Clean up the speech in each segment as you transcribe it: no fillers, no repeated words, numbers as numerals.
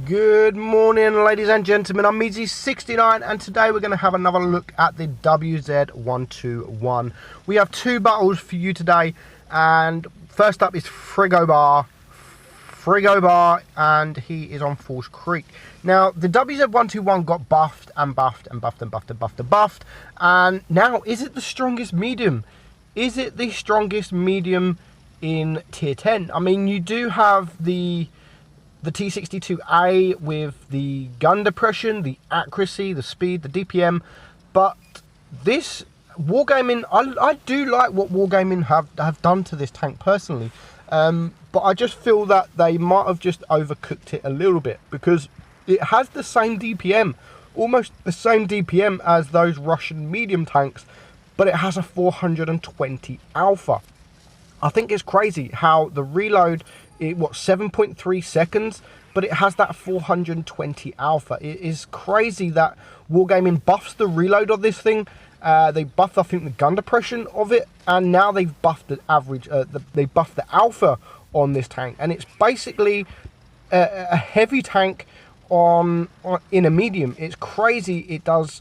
Good morning, ladies and gentlemen. I'm Meadsyreplays and today we're going to have another look at the WZ121. We have two battles for you today, and first up is Frigobar, and he is on Falls Creek. Now, the WZ121 got buffed, and now, is it the strongest medium? Is it the strongest medium in tier 10? I mean, you do have the T62A with the gun depression, the accuracy, the speed, the DPM, but this Wargaming, I do like what Wargaming have done to this tank personally, but I just feel that they might have just overcooked it a little bit, because it has the same DPM, almost the same DPM as those Russian medium tanks, but it has a 420 alpha. I think it's crazy how the reload, 7.3 seconds, but it has that 420 alpha. It is crazy that Wargaming buffs the reload of this thing. They buffed, I think, the gun depression of it, and now they've buffed the average. They buffed the alpha on this tank, and it's basically a heavy tank in a medium. It's crazy. It does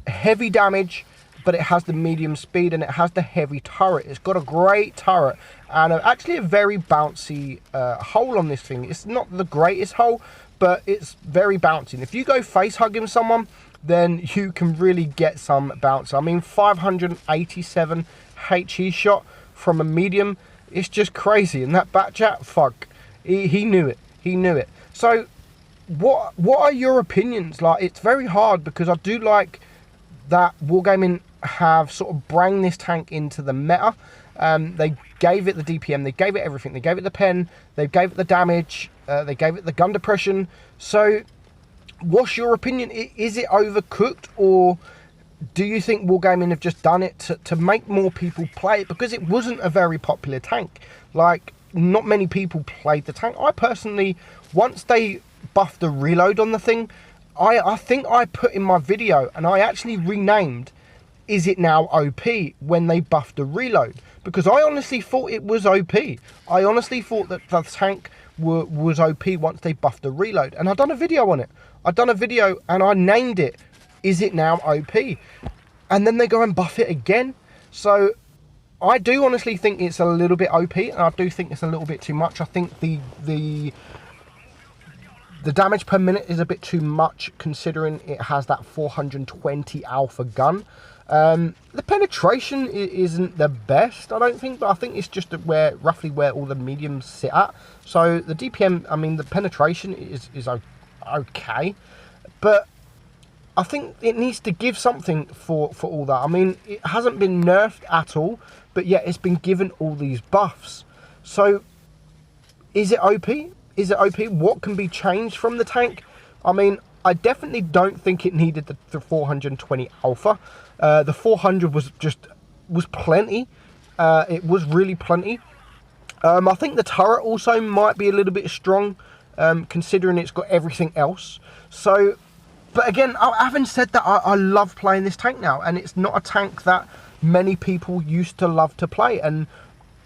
heavy damage, but it has the medium speed, and it has the heavy turret. It's got a great turret, and actually a very bouncy hull on this thing. It's not the greatest hull, but it's very bouncy. And if you go face hugging someone, then you can really get some bounce. I mean, 587 HE shot from a medium. It's just crazy. And that back chat, fuck, he knew it. He knew it. So what are your opinions? Like, it's very hard, because I do like that Wargaming have sort of bring this tank into the meta. They gave it the DPM, they gave it everything, they gave it the pen, they gave it the damage, they gave it the gun depression. So what's your opinion? Is it overcooked, or do you think Wargaming have just done it to make more people play it? Because it wasn't a very popular tank. Like, not many people played the tank. I personally, once they buffed the reload on the thing, I think I put in my video, and I actually renamed, is it now OP, when they buffed the reload? Because I honestly thought it was OP. I honestly thought that the tank was OP once they buffed the reload. And I've done a video on it. I've done a video and I named it, is it now OP? And then they go and buff it again. So I do honestly think it's a little bit OP, and I do think it's a little bit too much. I think the damage per minute is a bit too much, considering it has that 420 alpha gun. The penetration isn't the best, I don't think, but I think it's just roughly where all the mediums sit at. So the DPM, I mean, the penetration is okay, but I think it needs to give something for all that. I mean, it hasn't been nerfed at all, but yet it's been given all these buffs. So is it OP? Is it OP? What can be changed from the tank? I mean, I definitely don't think it needed the 420 alpha. The 400 was plenty. It was really plenty. I think the turret also might be a little bit strong, considering it's got everything else. So, but again, having said that, I love playing this tank now, and it's not a tank that many people used to love to play. And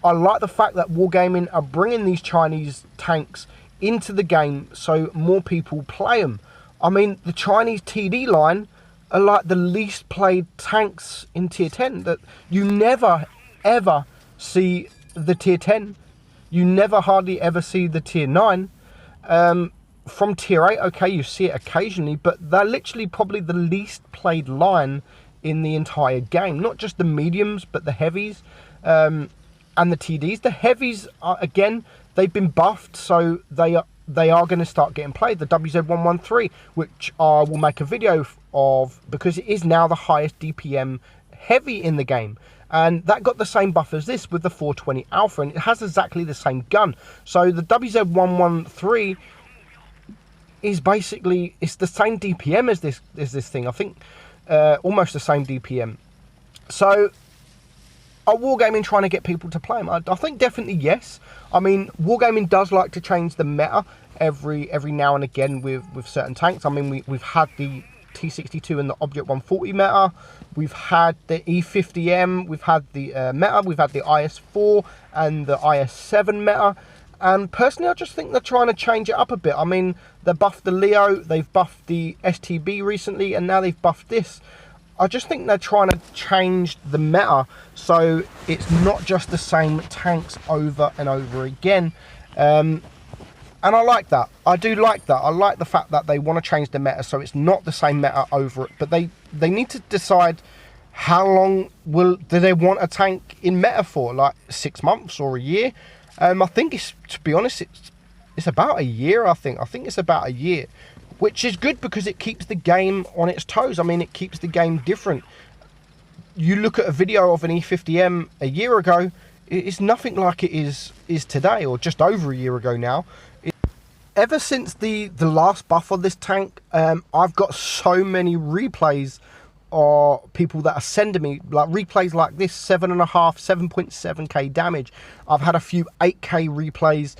I like the fact that Wargaming are bringing these Chinese tanks into the game so more people play them. I mean, the Chinese TD line are like the least played tanks in tier 10. That you never ever see the tier 10. You never hardly ever see the tier 9. From tier 8, okay, you see it occasionally, but they're literally probably the least played line in the entire game. Not just the mediums, but the heavies and the TDs. The heavies are, again, they've been buffed, so they are going to start getting played. The WZ113, which I will make a video of, because it is now the highest DPM heavy in the game, and that got the same buff as this with the 420 alpha, and it has exactly the same gun. So the WZ113 is basically, it's the same DPM as this thing. I think almost the same DPM. So are Wargaming trying to get people to play them? I think definitely yes. I mean, Wargaming does like to change the meta every now and again with certain tanks. I mean, we've had the T62 and the Object 140 meta. We've had the E50M. We've had the meta. We've had the IS4 and the IS7 meta. And personally, I just think they're trying to change it up a bit. I mean, they buffed the Leo, they've buffed the STB recently, and now they've buffed this. I just think they're trying to change the meta so it's not just the same tanks over and over again. And I like that. I do like that. I like the fact that they want to change the meta so it's not the same meta over it. But they need to decide how long do they want a tank in meta for, like 6 months or a year. I think it's, to be honest, it's about a year. I think it's about a year, which is good because it keeps the game on its toes. I mean, it keeps the game different. You look at a video of an E50M a year ago, it's nothing like it is today, or just over a year ago now. Ever since the last buff on this tank, I've got so many replays or people that are sending me like replays like this, 7.5, 7.7k damage. I've had a few 8k replays,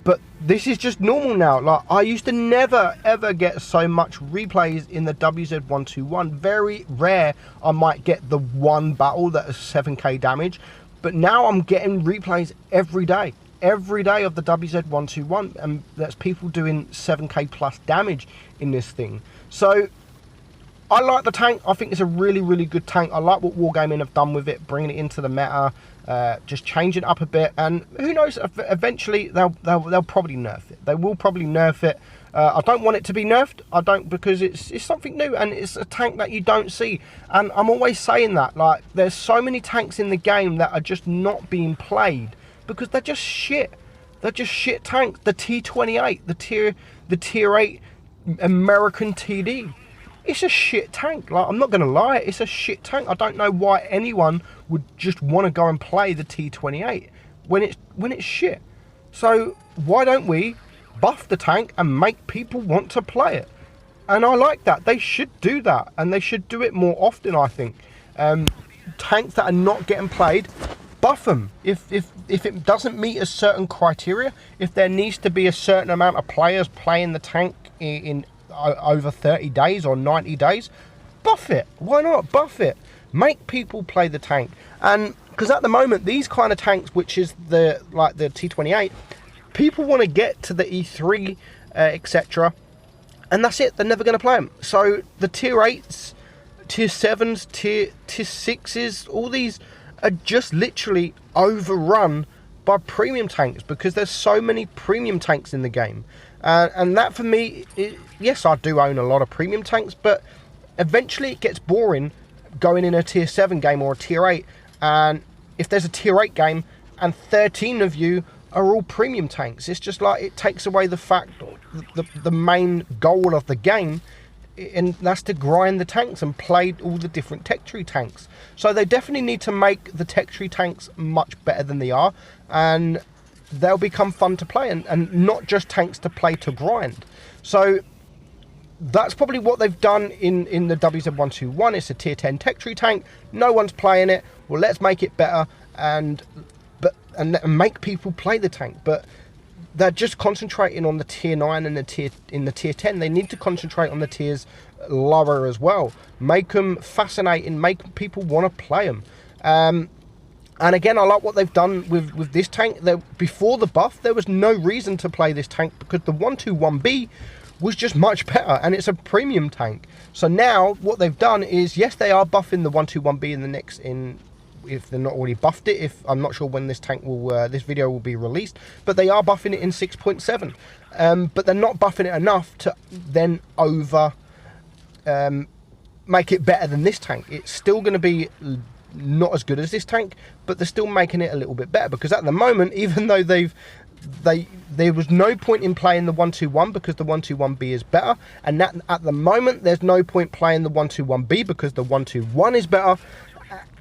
but this is just normal now. Like, I used to never ever get so much replays in the WZ121. Very rare I might get the one battle that is 7k damage, but now I'm getting replays every day of the WZ121, and that's people doing 7k plus damage in this thing. So I like the tank. I think it's a really, really good tank. I like what Wargaming have done with it, bringing it into the meta, just changing it up a bit. And who knows, eventually they'll probably nerf it. They will probably nerf it. I don't want it to be nerfed. I don't, because it's something new and it's a tank that you don't see. And I'm always saying that, like, there's so many tanks in the game that are just not being played because they're just shit. They're just shit tanks. The T28, the tier 8 American TD. It's a shit tank. Like, I'm not going to lie, it's a shit tank. I don't know why anyone would just want to go and play the T28 when it's shit. So why don't we buff the tank and make people want to play it? And I like that. They should do that, and they should do it more often, I think. Tanks that are not getting played, buff them. If it doesn't meet a certain criteria, if there needs to be a certain amount of players playing the tank in over 30 days or 90 days, buff it. Why not? Buff it. Make people play the tank. And because at the moment, these kind of tanks, which is the T28, people want to get to the E3, etc., and that's it. They're never going to play them. So the tier 8s, tier 7s, tier 6s, all these are just literally overrun by premium tanks because there's so many premium tanks in the game. And that for me, yes, I do own a lot of premium tanks, but eventually it gets boring going in a tier 7 game or a tier 8. And if there's a tier 8 game and 13 of you are all premium tanks, it's just like, it takes away the fact, the main goal of the game, and that's to grind the tanks and play all the different tech tree tanks. So they definitely need to make the tech tree tanks much better than they are, and they'll become fun to play, and not just tanks to play to grind. So that's probably what they've done in the WZ121. It's a tier 10 tech tree tank. No one's playing it. Well, let's make it better and make people play the tank. But they're just concentrating on the tier 9 and the tier 10. They need to concentrate on the tiers lower as well. Make them fascinating. Make people want to play them. And again, I like what they've done with this tank. Before the buff, there was no reason to play this tank because the 121B was just much better, and it's a premium tank. So now what they've done is, yes, they are buffing the 121B if they're not already buffed it. I'm not sure when this tank will, this video will be released, but they are buffing it in 6.7. But they're not buffing it enough to then make it better than this tank. It's still going to be not as good as this tank, but they're still making it a little bit better, because at the moment, even though there was no point in playing the 121 because the 121B is better, and that at the moment there's no point playing the 121B because the 121 is better.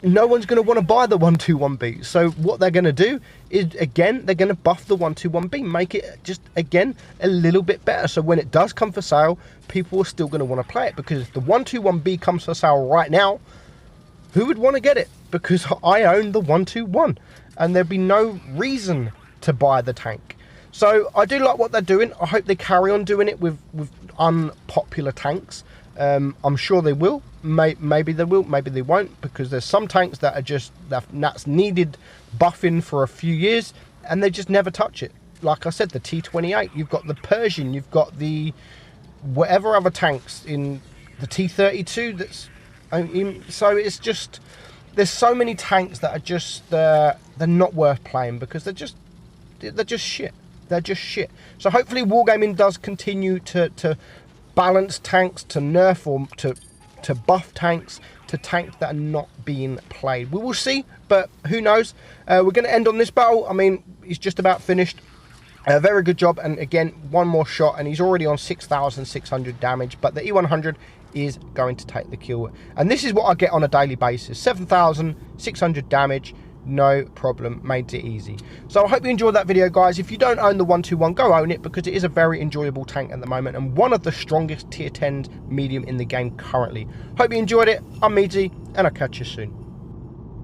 No one's going to want to buy the 121B. So what they're going to do is, again, they're going to buff the 121B, make it just, again, a little bit better. So when it does come for sale, people are still going to want to play it, because if the 121B comes for sale right now, who would want to get it? Because I own the 121, and there'd be no reason to buy the tank. So I do like what they're doing. I hope they carry on doing it with unpopular tanks. I'm sure they will. Maybe they will, maybe they won't, because there's some tanks that are just that's needed buffing for a few years and they just never touch it. like I said, the T-28, you've got the Persian, you've got the whatever other tanks in the T-32 that's so it's just, there's so many tanks that are just they're not worth playing because they're just shit. They're just shit. So hopefully Wargaming does continue to balance tanks, to nerf or to buff tanks, to tanks that are not being played. We will see, but who knows. We're going to end on this battle. I mean, he's just about finished. Very good job, and again, one more shot, and he's already on 6,600 damage, but the E100 is going to take the kill. And this is what I get on a daily basis. 7,600 damage, no problem, made it easy. So I hope you enjoyed that video, guys. If you don't own the 121, go own it, because it is a very enjoyable tank at the moment, and one of the strongest tier 10s medium in the game currently. Hope you enjoyed it. I'm Meadsy, and I'll catch you soon.